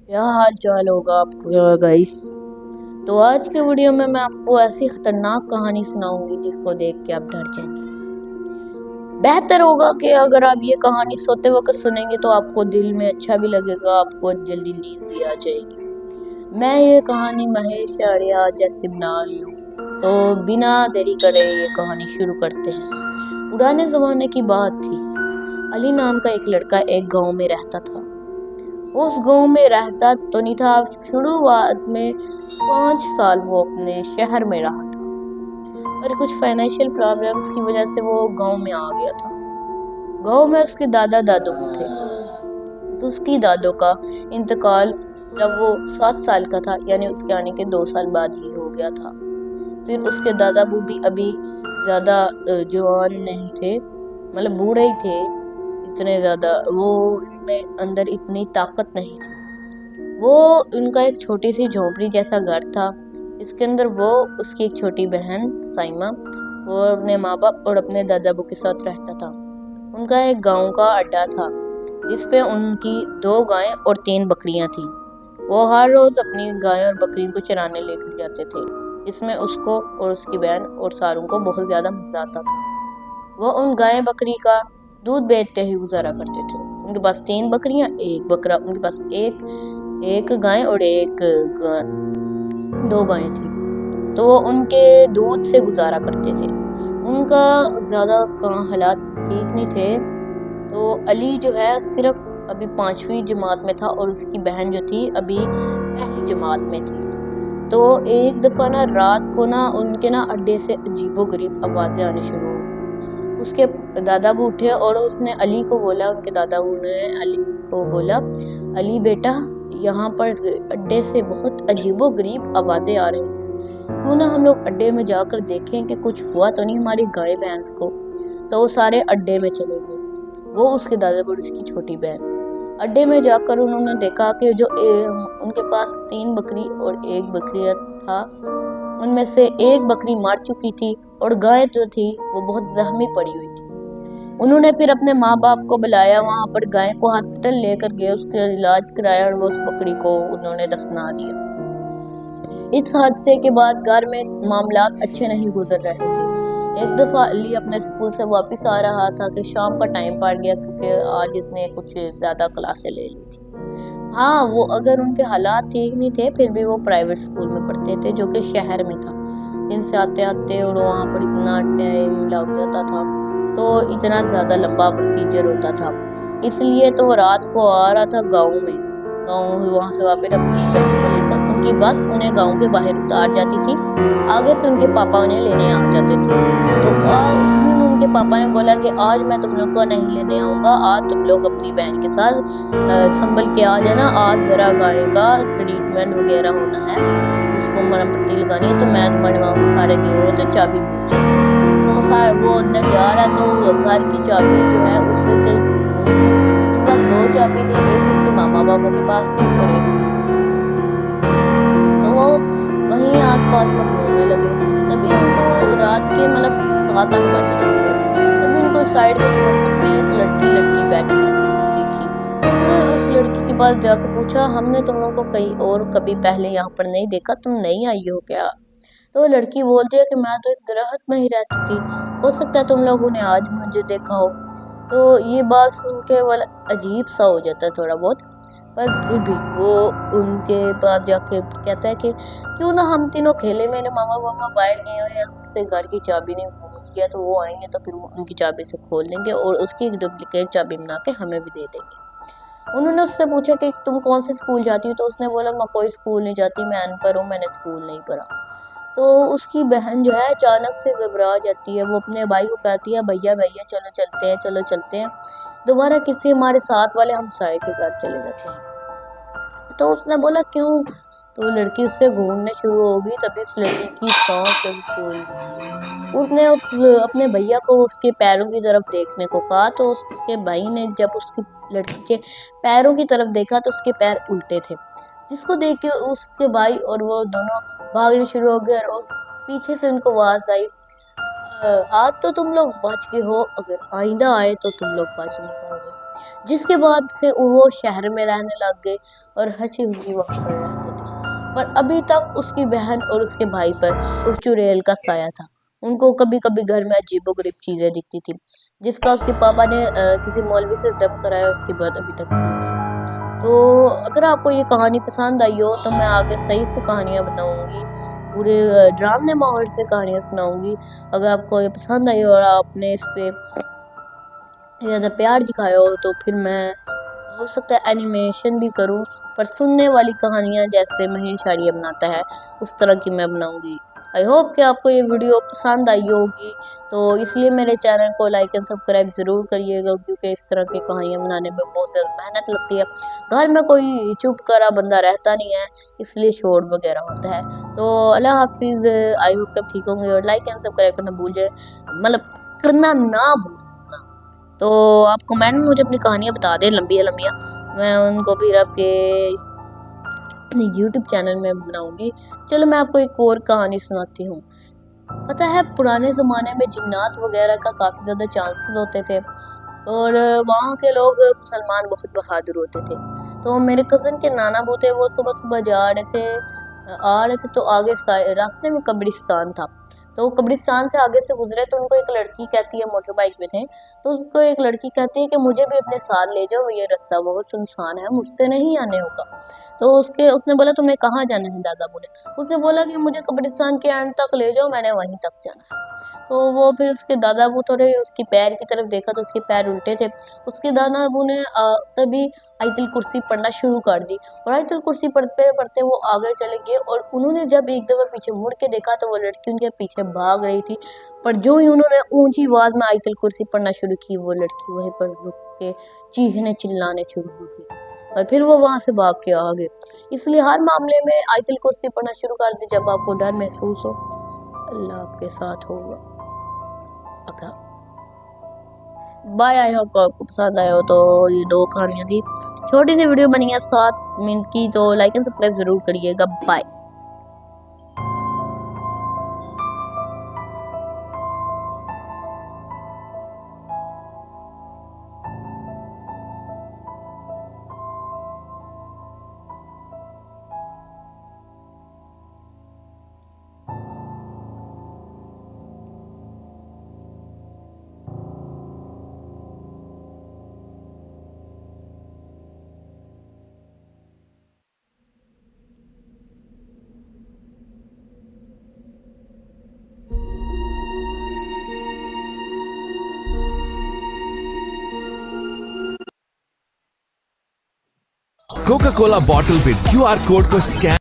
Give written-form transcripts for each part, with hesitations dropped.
क्या हाल चाल होगा आपका गाइस। तो आज के वीडियो में मैं आपको ऐसी खतरनाक कहानी सुनाऊंगी जिसको देख के आप डर जाएंगे। बेहतर होगा कि अगर आप ये कहानी सोते वक्त सुनेंगे तो आपको दिल में अच्छा भी लगेगा, आपको जल्दी नींद भी आ जाएगी। मैं ये कहानी महेश आर्या जैसे बना रही हूँ, तो बिना देरी करे ये कहानी शुरू करते हैं। पुराने जमाने की बात थी। अली नाम का एक लड़का एक गांव में रहता था। उस गांव में रहता तो नहीं था। शुरुआत में 5 साल वो अपने शहर में रहा था, पर कुछ फाइनेंशियल प्रॉब्लम्स की वजह से वो गांव में आ गया था। गांव में उसके दादा दादू थे, तो उसकी दादों का इंतकाल जब वो 7 साल का था, यानी उसके आने के 2 साल बाद ही हो गया था। फिर उसके दादा भी अभी ज्यादा जवान नहीं थे, मतलब बूढ़े ही थे। इतने ज्यादा वो उनमें अंदर इतनी ताकत नहीं थी। वो उनका एक छोटी सी झोपड़ी जैसा घर था। इसके अंदर वो, उसकी एक छोटी बहन साइमा, वो अपने माँ बाप और अपने दादाबू के साथ रहता था। उनका एक गांव का अड्डा था जिसपे उनकी 2 गायें और 3 बकरियां थीं। वो हर रोज अपनी गाय और बकरियों को चराने लेकर जाते थे, जिसमें उसको और उसकी बहन और सारों को बहुत ज्यादा मजा आता था। वो उन गाय बकरी का दूध बेचते ही गुजारा करते थे। उनके पास 3 बकरियां, एक बकरा, उनके पास एक गाय और 2 गायें थी, तो वो उनके दूध से गुजारा करते थे। उनका ज्यादा हालात ठीक नहीं थे। तो अली जो है सिर्फ अभी 5वीं जमात में था और उसकी बहन जो थी अभी पहली जमात में थी। तो एक दफा ना रात को ना उनके ना अड्डे से अजीबोगरीब आवाजें आनी शुरू हो। उसके दादाबू उठे और उसने अली को बोला, उनके दादाबू ने अली को बोला, अली बेटा, यहाँ पर अड्डे से बहुत अजीबोगरीब आवाजें आ रही हैं, क्यों ना हम लोग अड्डे में जाकर देखें कि कुछ हुआ तो नहीं हमारी गाय भैंस को। तो वो सारे अड्डे में चले गए, वो, उसके दादाबू और उसकी छोटी बहन। अड्डे में जाकर उन्होंने देखा कि जो उनके पास 3 बकरी और 1 बकरी था, उनमें से एक बकरी मर चुकी थी और गाय जो थी वो बहुत जख्मी पड़ी हुई थी। उन्होंने फिर अपने माँ बाप को बुलाया, वहां पर गाय को हॉस्पिटल लेकर गए, उसका इलाज कराया और वो उस बकरी को उन्होंने दफना दिया। इस हादसे के बाद घर में मामलात अच्छे नहीं गुजर रहे थे। एक दफा अली अपने स्कूल से वापस आ रहा था कि शाम का टाइम पड़ गया, क्योंकि आज इसने कुछ ज्यादा क्लासें ले ली थी। हाँ, वो अगर उनके हालात ठीक नहीं थे फिर भी वो प्राइवेट स्कूल में पढ़ते थे जो कि शहर में था। इनसे आते आते और वहाँ पर इतना टाइम लग जाता था, तो इतना ज़्यादा लंबा प्रोसीजर होता था। इसलिए तो वो रात को आ रहा था गाँव में। वहाँ से वापस अपनी बहन को लेकर उनकी बस उन्हें गाँव के बाहर उतार जाती थी। आगे से उनके पापा उन्हें लेने आ जाते थे। तो उस दिन उनके पापा ने बोला कि आज मैं तुम लोग को नहीं लेने आऊँगा, आज तुम लोग अपनी बहन के साथ संभल के आ जाना। आज जरा गाय का ट्रीटमेंट वगैरह होना है, उसको मरहम पट्टी लगानी है, तो मैं तुम्हारे वहाँ सारे गए हुए तो चाबी मिल जाए। तो वो अंदर जा रहा, तो घर की चाबी जो है उसमें कहीं होगी। उसके बाद 2 चाबी थी, एक उसके मामा बाबा के पास थी और एक, तो वो वहीं आसपास में घूमने लगे। तभी उनको रात के मतलब 7-8 बज रहे थे। तभी उनको साइड में एक लड़की बैठी दिखी। उन्होंने उस लड़की के पास जाकर पूछा, हमने तुम लोगों को कहीं और कभी पहले यहाँ पर नहीं देखा, तुम नई आई हो क्या? तो लड़की बोलती है कि मैं तो इस दरख्त में ही रहती थी, हो सकता है तुम लोगों ने आज मुझे देखा हो। तो ये बात सुन के वाला अजीब सा हो जाता है थोड़ा बहुत, पर फिर भी वो उनके पास जाके कहता है कि क्यों ना हम तीनों खेले, मेरे मामा मामा बाहर गए हुए हैं, हमसे घर की चाबी ने घूम लिया, तो वो आएंगे तो फिर वो उनकी चाबी से खोल लेंगे और उसकी एक डुप्लीकेट चाबी बना के हमें भी दे देंगे। उन्होंने उससे पूछा कि तुम कौन से स्कूल जाती हो, तो उसने बोला मैं कोई स्कूल नहीं जाती, मैं अनपढ़ हूँ, मैंने स्कूल नहीं पढ़ा। तो उसकी बहन जो है अचानक से घबरा जाती है। वो अपने भाई को कहती है, भैया भैया चलो चलते हैं, चलो चलते हैं, दोबारा किसी हमारे साथ वाले हमसाये के घर चले जाते हैं। तो उसने बोला क्यों? तो लड़की उससे घूमने शुरू होगी। तभी उस लड़की की सांस फूल, उसने अपने भैया को उसके पैरों की तरफ देखने को कहा। तो उसके भाई ने जब उसकी लड़की के पैरों की तरफ देखा तो उसके पैर उल्टे थे, जिसको देख के उसके भाई और वो दोनों भागने शुरू हो गए। और पीछे से उनको आवाज आई, आज तो तुम लोग बच गए हो, अगर आइंदा आए तो तुम लोग बच नहीं पाओगे। जिसके बाद से वो शहर में रहने लग गए और हंसी खुशी वहां पर रहते थे। पर अभी तक उसकी बहन और उसके भाई पर उस चुड़ैल का साया था। उनको कभी कभी घर में अजीबोगरीब चीजें दिखती थी, जिसका उसके पापा ने किसी मौलवी से दम कराया, उसकी बात अभी तक ठीक है। तो अगर आपको ये कहानी पसंद आई हो तो मैं आगे सही से कहानियां बताऊंगी, पूरे ड्रामे माहौल से कहानियां सुनाऊंगी। अगर आपको ये पसंद आई हो और आपने इस पे ज़्यादा प्यार दिखाया हो तो फिर मैं हो सकता है एनिमेशन भी करूं, पर सुनने वाली कहानियां जैसे महेश आर्य बनाता है उस तरह की मैं बनाऊंगी। आई होप कि आपको ये वीडियो पसंद आई होगी, तो इसलिए मेरे चैनल को लाइक एंड सब्सक्राइब ज़रूर करिएगा, क्योंकि इस तरह की कहानियां बनाने में बहुत ज़्यादा मेहनत लगती है। घर में कोई चुप करा बंदा रहता नहीं है, इसलिए शोर वगैरह होता है। तो अल्लाह हाफिज़। आई होप कि आप ठीक होंगे और लाइक एंड सब्सक्राइब करना भूल जाए, मतलब करना ना भूलना। तो आप कमेंट में मुझे अपनी कहानियाँ बता दें, लंबी लंबिया, मैं उनको फिर आपके यूट्यूब चैनल में बनाऊंगी। चलो मैं आपको एक और कहानी सुनाती हूँ। पता है, पुराने ज़माने में जिन्नात वगैरह का काफ़ी ज़्यादा चांसेस होते थे, और वहाँ के लोग मुसलमान बहुत बहादुर होते थे। तो मेरे कज़न के नाना बू थे, वो सुबह सुबह आ रहे थे तो आगे रास्ते में कब्रिस्तान था। तो वो कब्रिस्तान से आगे से गुजरे तो उनको एक लड़की कहती है, मोटर बाइक में थे, तो उसको एक लड़की कहती है कि मुझे भी अपने साथ ले जाओ, ये रास्ता बहुत सुनसान है, मुझसे नहीं आने होगा। तो उसने बोला तुम्हें कहाँ जाना है दादाबू ने। उसने बोला कि मुझे कब्रिस्तान के एंड तक ले जाओ, मैंने वहीं तक जाना है। तो वो फिर उसके दादाबू थोड़े उसके पैर की तरफ देखा तो उसके पैर उल्टे थे। उसके दादाबू ने तभी आयतुल कुर्सी पढ़ना शुरू कर दी, और आयतुल कुर्सी पढ़ते पढ़ते वो आगे चले गए, और उन्होंने जब एक दफा पीछे मुड़ के देखा तो वो लड़की उनके पीछे भाग रही थी। पर जो ही उन्होंने ऊंची आवाज में आयतुल कुर्सी पढ़ना शुरू की, वो लड़की वहीं पर रुक के चीखने चिल्लाने शुरू हो गई, और फिर वो वहां से भाग के आ गए। इसलिए हर मामले में आयतुल कुर्सी पढ़ना शुरू कर दी जब आपको डर महसूस हो, अल्लाह आपके साथ होगा। अगर बाय, आई होप आपको पसंद आया हो। तो ये दो कहानियां थी, छोटी सी वीडियो बनी है 7 मिनट की, तो लाइक एंड सब्सक्राइब जरूर करिएगा। बाय। कोका कोला बॉटल पे क्यूआर कोड को स्कैन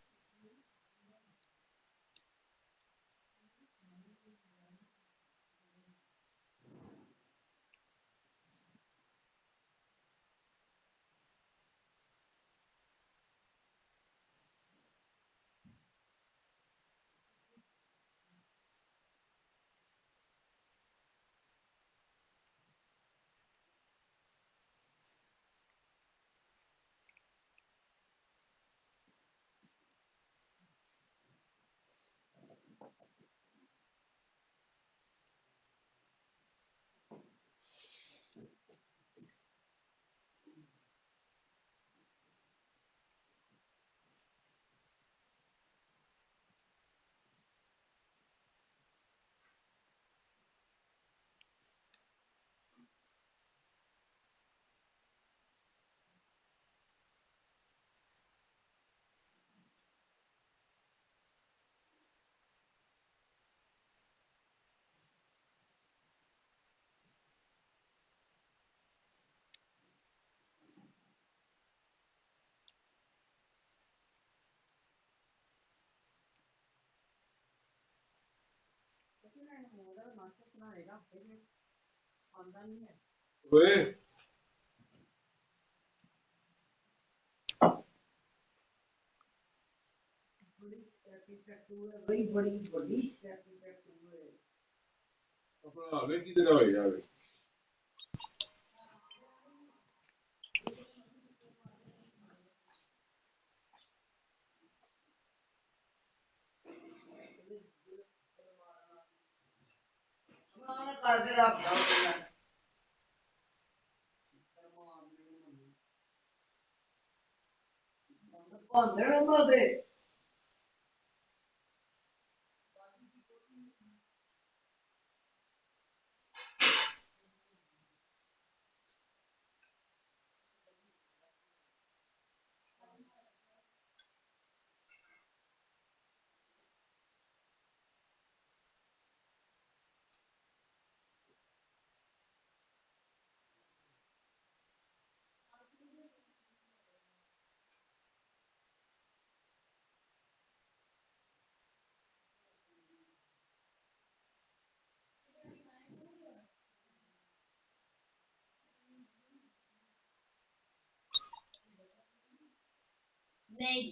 नहीं,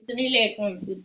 इतनी लेट कौन सी?